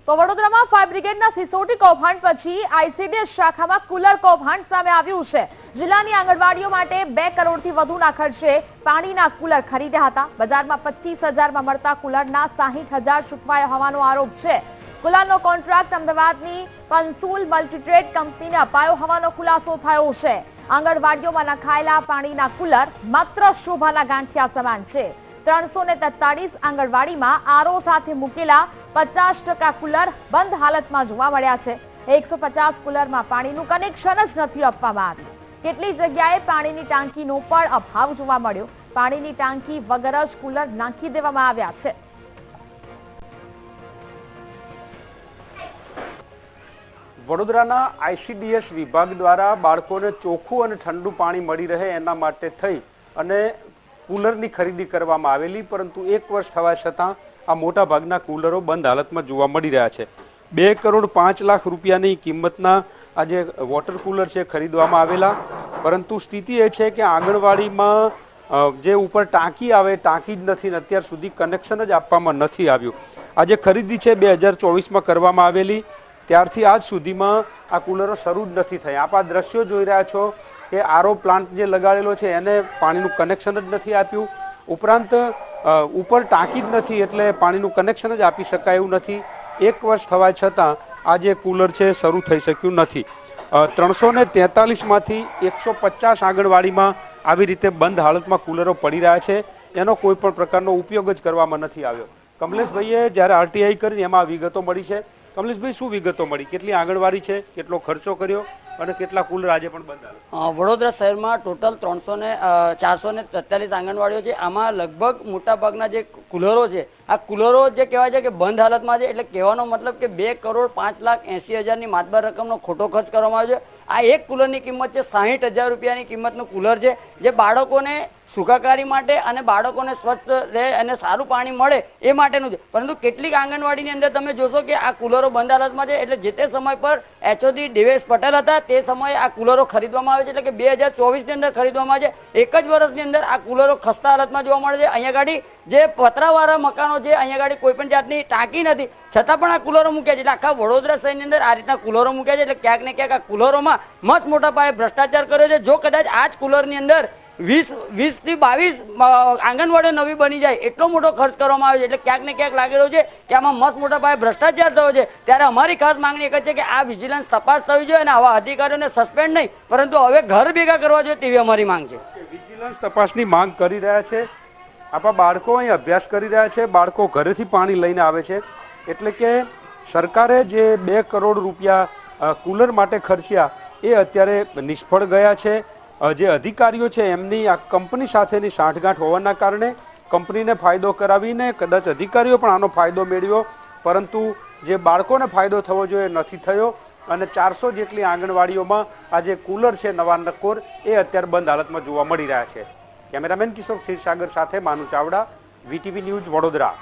તો વડોદરામાં ફાયર બ્રિગેડના સિસોટી કૌભાંડ પછી આઈસીડીએસ શાખામાં કુલર કૌભાંડ સામે આવ્યું છે। જિલ્લાની આંગણવાડીઓ માટે 2 કરોડથી વધુના ખર્ચે પાણીના કુલર ખરીદ્યા હતા। બજારમાં 25,000માં મળતા કુલરના 60,000 ચૂકવાયા હોવાનો આરોપ છે। કુલરનો કોન્ટ્રાક્ટ અમદાવાદની પંસુલ મલ્ટીટ્રેડ કંપનીને અપાયો હોવાનો ખુલાસો થયો છે। આંગણવાડીઓમાં નખાયેલા પાણીના કુલર માત્ર શોભાના ગાંઠિયા સમાન છે। 343 આંગણવાડીમાં આરઓ સાથે મૂકેલા 50% કુલર બંધ હાલતમાં જોવા મળ્યા છે। 150 કુલરમાં પાણીનું કનેક્શન જ નથી આપવામાં આવ્યું। કેટલીક જગ્યાએ પાણીની ટાંકીનો પણ અભાવ જોવા મળ્યો। પાણીની ટાંકી વગર જ કુલર નાખી દેવામાં આવ્યા છે। વડોદરાના આઈસીડીએસ વિભાગ દ્વારા બાળકોને ચોખ્ખું અને ઠંડુ પાણી મળી રહે એના માટે થઈ અને કુલરની ખરીદી કરવામાં આવેલી, પરંતુ 1 વર્ષ થવા છતાં આ મોટા ભાગના કુલરો બંધ હાલતમાં જોવા મળી રહ્યા છે। 2 કરોડ 5 લાખ રૂપિયાની કિંમતના આ જે વોટર કુલર છે ખરીદવામાં આવેલા, પરંતુ સ્થિતિ એ છે કે આંગણવાડીમાં જે ઉપર ટાંકી આવે ટાંકી જ નથી, અત્યાર સુધી કનેક્શન જ આપવામાં નથી આવ્યું। આ જે ખરીદી છે 2024માં કરવામાં આવેલી, ત્યારથી આજ સુધીમાં આ કુલરો શરૂ જ નથી થયા। આપ આ દ્રશ્યો જોઈ રહ્યા છો કે આરઓ પ્લાન્ટ જે લગાડેલો છે એને પાણીનું કનેક્શન જ નથી આપ્યું, ઉપરાંત ઉપર ટાંકી જ નથી એટલે પાણીનું કનેક્શન જ આપી શકાય એવું નથી। 1 વર્ષ થવા છતાં આ જે કુલર છે શરૂ થઈ શક્યું નથી। 343માંથી 150 આંગણવાડીમાં આવી રીતે બંધ હાલતમાં કુલરો પડી રહ્યા છે, એનો કોઈ પણ પ્રકારનો ઉપયોગ જ કરવામાં નથી આવ્યો। કમલેશભાઈએ જ્યારે આરટીઆઈ કરી એમાં વિગતો મળી છે। કમલેશભાઈ, શું વિગતો મળી? કેટલી આંગણવાડી છે, કેટલો ખર્ચો કર્યો અને કેટલા કુલર આજે પણ બંધ હાલત? વડોદરા શહેરમાં ટોટલ 443 આંગણવાડીઓ છે। આમાં લગભગ મોટાભાગના જે કુલરો છે, આ કુલરો જે કહેવાય છે કે બંધ હાલતમાં છે, એટલે કહેવાનો મતલબ કે 2 કરોડ 5,80,000ની માતબર રકમનો ખોટો ખર્ચ કરવામાં આવ્યો છે। આ એક કુલરની કિંમત છે 60,000 રૂપિયાની કિંમતનું કુલર છે, જે બાળકોને સુખાકારી માટે અને બાળકોને સ્વચ્છ રહે અને સારું પાણી મળે એ માટેનું છે। પરંતુ કેટલીક આંગણવાડીની અંદર તમે જોશો કે આ કુલરો બંધ હાલતમાં છે, એટલે જે તે સમય પર એચઓડી દેવેશ પટેલ હતા તે સમયે આ કુલરો ખરીદવામાં આવે છે, એટલે કે 2024ની અંદર ખરીદવામાં આવે છે। 1 જ વર્ષની અંદર આ કુલરો ખસ્તા હાલતમાં જોવા મળે છે। અહીંયા ગાડી જે પતરાવાળા મકાનો છે, અહીંયા ગાડી કોઈ પણ જાતની ટાંકી નથી, છતાં પણ આ કુલરો મૂક્યા છે। એટલે આખા વડોદરા શહેરની અંદર આ રીતના કુલરો મૂક્યા છે, એટલે ક્યાંક ને ક્યાંક આ કુલરોમાં મત મોટા પાયે ભ્રષ્ટાચાર કર્યો છે। જો કદાચ આ જ કુલરની અંદર 20 થી 22 આંગણવાડીઓ નવી બની જાય એટલો મોટો ખર્ચ કરવામાં આવે છે, એટલે ક્યાંક ને ક્યાંક લાગી રહ્યું છે કે આમાં મત મોટા પાયે ભ્રષ્ટાચાર થયો છે। ત્યારે અમારી ખાસ માંગણી એક જ છે કે આ વિજિલન્સ તપાસ થવી જોઈએ અને આવા અધિકારીઓને સસ્પેન્ડ નહીં, પરંતુ હવે ઘર ભેગા કરવા જોઈએ તેવી અમારી માંગ છે। વિજિલન્સ તપાસની માંગ કરી રહ્યા છે। આપણા બાળકો અહીં અભ્યાસ કરી રહ્યા છે, બાળકો ઘરેથી પાણી લઈને આવે છે, એટલે કે સરકારે જે 2 કરોડ રૂપિયા કુલર માટે ખર્ચ્યા એ અત્યારે નિષ્ફળ ગયા છે। જે અધિકારીઓ છે એમની આ કંપની સાથેની સાંઠગાંઠ હોવાના કારણે કંપનીને ફાયદો કરાવીને કદાચ અધિકારીઓ પણ આનો ફાયદો મેળવ્યો, પરંતુ જે બાળકોને ફાયદો થવો જોઈએ નથી થયો અને 400 જેટલી આંગણવાડીઓમાં આ જે કુલર છે નવા નકોર એ અત્યારે બંધ હાલતમાં જોવા મળી રહ્યા છે। કેમેરામેન કિશોર ક્ષીરસાગર સાથે માનુ ચાવડા, વીટીવી ન્યૂઝ, વડોદરા।